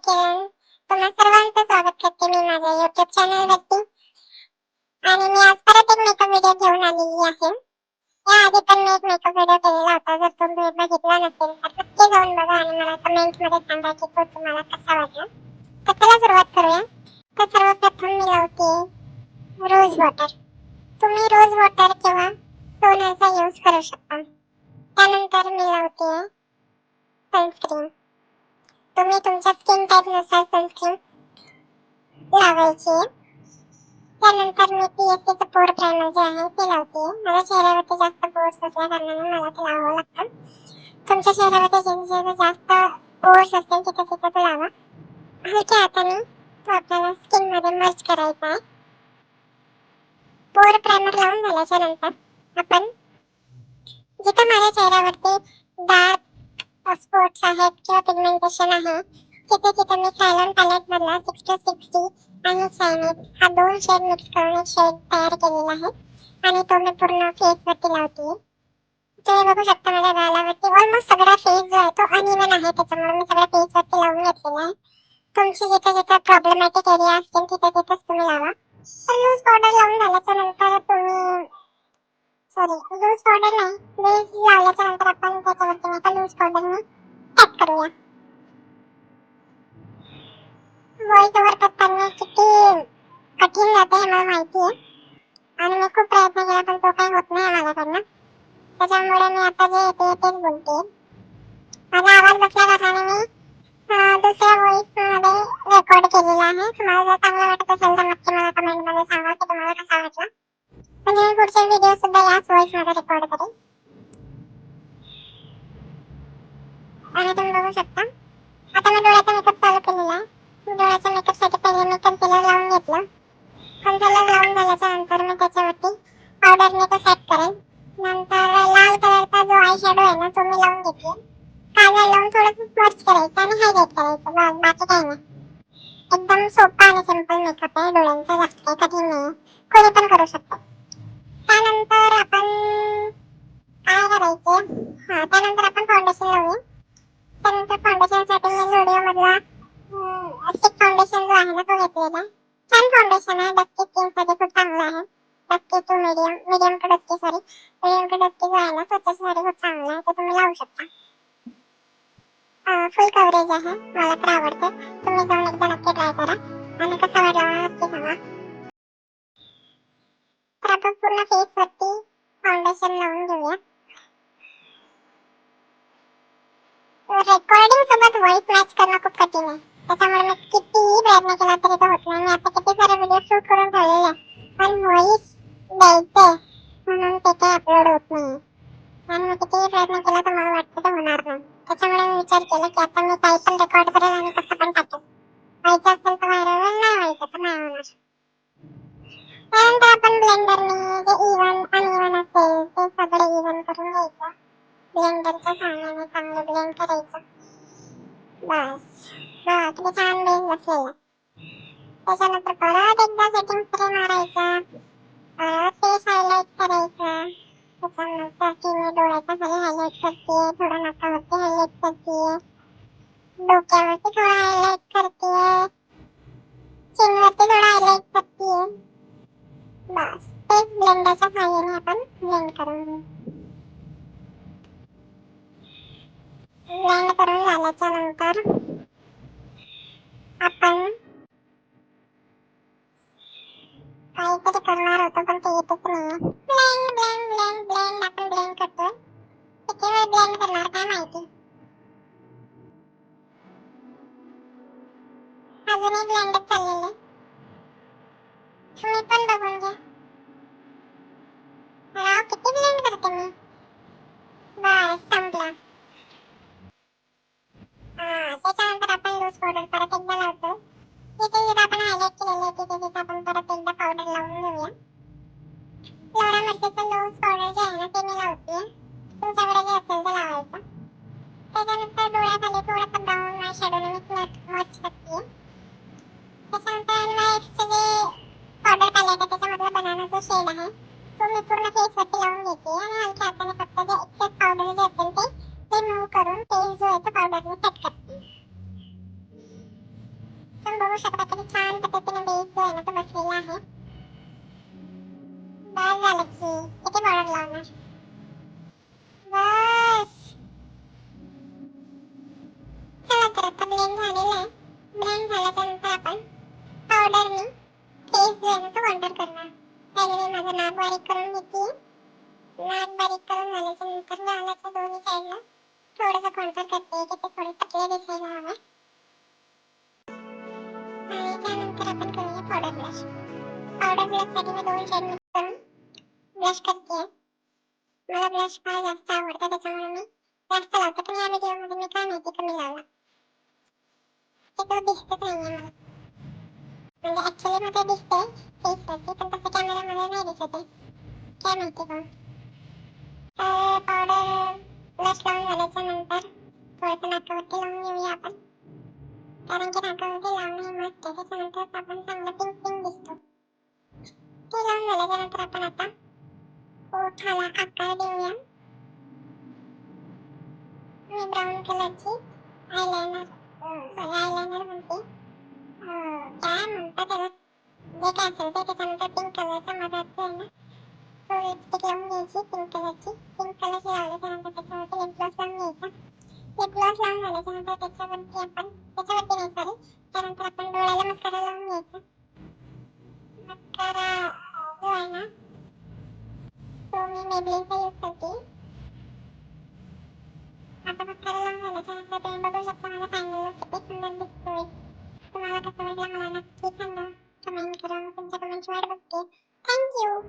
किरण. तुम्हा सर्वांचं स्वागत करते मी माझ्या YouTube चॅनलवरती. आणि मी आज परत एक मेकअप व्हिडिओ घेऊन आलेली आहे. याआधी पण मी एक मेकअप व्हिडिओ केलेला होता. जर तुम्ही बघितला नसेल तर नक्की जाऊन बघा आणि मला कमेंटमध्ये सांगा की तो तुम्हाला कसा वाटला. तर चला सुरुवात करूया. तर सर्वप्रथम मी लावते रोज वॉटर. तुम्ही रोज वॉटर किंवा टोनरचा यूज करू शकता. त्यानंतर मी लावते सनस्क्रीन. तुम्ही तुमच्या स्किन टाईपनुसार सनस्क्रीन लावायची. त्यानंतर मी पीएससीचं पोर प्रायमर जे आहे ते लावते. माझ्या चेहऱ्यावरती जास्त पोर्स असल्या कारणाने मला ते लावावं लागतं. तुमच्या चेहऱ्यावरती जिथे जास्त पोर्स असतील तिथे तिथे तो लावा. हलक्या हाताने तो आपल्याला स्किनमध्ये मर्ज करायचा आहे. पोर प्रायमर लावून झाल्याच्या नंतर आपण जिथे माझ्या चेहऱ्यावरती डार्क स्पॉट्स आहेत किंवा पिगमेंटेशन आहे तिथे तिथे मी सायलॉन पॅलेट मधला 6060 आणि सायनाइड हा 2 शेड मिक्स करून एक शेड तयार केलेला आहे आणि तो मी पूर्ण फेस वरती लावते. तुम्ही बघू शकता माझ्या गालावरती ऑलमोस्ट सगळा फेस जो आहे तो अनइवन आहे, त्याच्यामुळे मी सगळ्या फेस वरती लावून घेतलेला आहे. तुमची जिथे जिथे प्रॉब्लेमॅटिक एरिया असतील तिथे तिथेच तुम्ही लावा. तर लूज पावडर लावून झाल्याच्या नंतर तुम्ही लूज पावडर नाही, बेस लावल्याच्या नंतर आपण त्याच्यावरती आता लूज पावडरने टॅप करूया. व्हॉइस ओव्हर करताना किती कठीण जातं हे मला माहिती आहे आणि मी खूप प्रयत्न केला पण तो काही होत नाही माझ्याकडनं. त्याच्यामुळे मी आता जे येते तेच बोलते. माझा आवाज बसल्या कारणाने मी दुसऱ्या व्हॉइसमध्ये रेकॉर्ड केलेला आहे. तुम्हाला जर चांगलं वाटत असेल तर नक्की मला कमेंटमध्ये सांगा की तुम्हाला कसा वाटला. म्हणजे मी पुढचे व्हिडिओ सुद्धा याच व्हॉइसमध्ये रेकॉर्ड करेन. आणि तुम्ही बघू शकता आता मी डोळ्याचा मेकअप चालू केलेला आहे. डोळ्याच्या मेकअपसाठी पहिले मी कन्सिलर लावून घेतलं. कन्सिलर लावून झाल्याच्या नंतर मी त्याच्यावरती पावडरने तो सेट करेन. नंतर लाल कलरचा जो आय शॅडो आहे ना तो मी लावून घेतला. काजळ लावून थोडंसं स्मर्च करायचं आणि हायलाइट करायचं, बस बाकी काही नाही. एकदम सोपा आणि सिंपल मेकअप आहे डोळ्यांचा, जास्त काही कठीण नाही, कोणी पण करू शकतो. त्यानंतर आपण काय करायचं, त्यानंतर आपण फाउंडेशन लावूया. त्यानंतर फाउंडेशनसाठी मी झुडिओमधला स्टिक फाउंडेशन जो आहे ना तो घेतलेला. छान फाउंडेशन आहे, डस्की स्किनसाठी खूप चांगलं आहे. Dusky to medium to dusky जो आहे ना तो त्याच्यासाठी खूप चांगला आहे, तो तुम्ही लावू शकता. फुल कव्हरेज आहे, मला तर आवडतं. तुम्ही जाऊन एकदा नक्की ट्राय करा आणि कसा वाटला मला नक्की सांगा. तर आपण पूर्ण फेसवरती फाउंडेशन लावून घेऊया. रेकॉर्डिंग सोबत व्हॉइस मॅच करणं खूप कठीण आहे, त्याच्यामुळे मी कितीही प्रयत्न केला तरी तो होत नाही. मी आता किती सारे व्हिडिओ शूट करून ठेवलेले आहे पण व्हॉइस द्यायचंय म्हणून ते काही अपलोड होत नाही आणि मी कितीही प्रयत्न केला तर मला वाटतं ते होणार नाही. त्याच्यामुळे मी विचार केला की आता मी काही पण रेकॉर्ड करेल आणि कसं पण टाकेल. व्हायचं असेल तर व्हायरल होईल, नाही व्हायचं तर नाही होणार. त्यानंतर आपण ब्लेंडरने जे इव्हन अनइव्हन असेल ते सगळे इव्हन करून घ्यायचं. ब्लेंडरच्या साहाय्याने चांगलं ब्लेंड करायचं. बस किती छान बेस बसलेला. त्याच्यानंतर परत एकदा सेटिंग स्प्रे मारायचा, परत फेस हायलाइट करायचा. त्याच्यानंतर की मी डोळ्याच्या खाली हायलाइट करते, थोडं नाकावरती हायलाइट करते, डोक्यावरती थोडं हायलाइट करते, चिनवरती थोडं हायलाइट करते. बस तेच ब्लेंडरच्या साहाय्याने आपण ब्लेंड करून घेऊ. ब्लेंड करून झाल्याच्या नंतर आपण काहीतरी करणार होतो पण ते येतच नाहीये. ब्लेंड ब्लेंड ब्लेंड ब्लेंड आपण ब्लेंड करतोय. किती वेळ ब्लेंड करणार काय माहिती. अजूनही ब्लेंडच चाललेलं आहे. तुम्ही पण बघून घ्या. राव किती ब्लेंड करते मी. बस संपला. त्याच्यानंतर आपण लूज पावडर परत एकदा लावतो. जिथे जिथे आपण हायलाइट केलेलं आहे तिथे तिथे आपण परत एकदा पावडर लावून घेऊया. लॉरा मर्सिचं लूज पावडर जे आहे ना ते मी लावते. तुमच्याकडे जे असेल ते लावायचं. त्याच्यानंतर डोळ्याखाली थोडंसं ब्राऊन आय शॅडोने मी स्मर्च करते. त्याच्यानंतर NYXचं जे पावडर पॅलेट आहे त्याच्यामधला बनाना जो शेड आहे तो मी पूर्ण फेसवरती लावून घेते आणि हलक्या हाताने फक्त जे एक्सेस पावडर जे असेल ते रिमूव्ह करून फेस जो आहे तो पावडरने सेट करते. बघू शकता किती छान पद्धतीने बेस जो आहे ना तो बसलेला आहे. बस झालं की किती बॉर्डर लावणार. बस. चला तर आता ब्लेंड झालेलं आहे. ब्लेंड झाल्याच्या नंतर आपण पावडरनी फेस जो आहे ना तो कॉन्टूर करणार. पहिले मी माझं नाक बारीक करून घेते. नाक बारीक करून झाल्याच्या नंतर गालाच्या दोन्ही साईडला थोडंसं कॉन्टूर करते की ते थोडे पतले दिसायला हवे. आणि त्यानंतर आपण करूया पावडर ब्लश. पावडर ब्लशसाठी मी 2 शेड मिक्स करून ब्लश करते. मला ब्लश फार जास्त आवडतं त्याच्यामुळे मी जास्त लावते. पण या व्हिडिओमध्ये मी काय माहिती कमी लावला. ते तो दिसतच नाहीये मला. म्हणजे ऍक्च्युली मध्ये दिसतंय फेसवरती पण तसं कॅमेरामध्ये नाही दिसत आहे. काय माहिती का? तर पावडर ब्लश लावून झाल्याच्या नंतर थोडंसं नाकावरती लावून घेऊया आपण. कारण की नाकावरती लावणे मस्त आहे. त्याच्यानंतर आपण चांगला पिंक पिंक दिसतो. ते लावून झाल्याच्या नंतर आपण आता ओठाला आकार देऊया. मी ब्राऊन कलरची आयलाइनर आयलाइनर म्हणते काय म्हणतात त्याला जे काय असेल ते त्याच्यानंतर पिंक कलरचा मधात आहे ना तो लिपस्टिक लावून घ्यायची पिंक कलरची. पिंक कलरची लावल्याच्यानंतर त्याच्यावरती लिप ग्लॉस लावून घ्यायचा. लिप ग्लॉस लावून झाल्याच्यानंतर त्याच्यावरती नाही सॉरी त्यानंतर आपण डोळ्याला मस्कारा लावून घ्यायचा. मस्कारा जो आहे ना तो मी मेबलिनचा यूज करते. आता मस्कारा लावून झाल्याच्यानंतर तुम्ही बघू शकता माझा फायनल लुक किती सुंदर दिसतोय. तुम्हाला कसं वाटलं मला नक्की सांगा. कमेंट करा. तुमच्या कमेंटची वाट बघते. Thank you.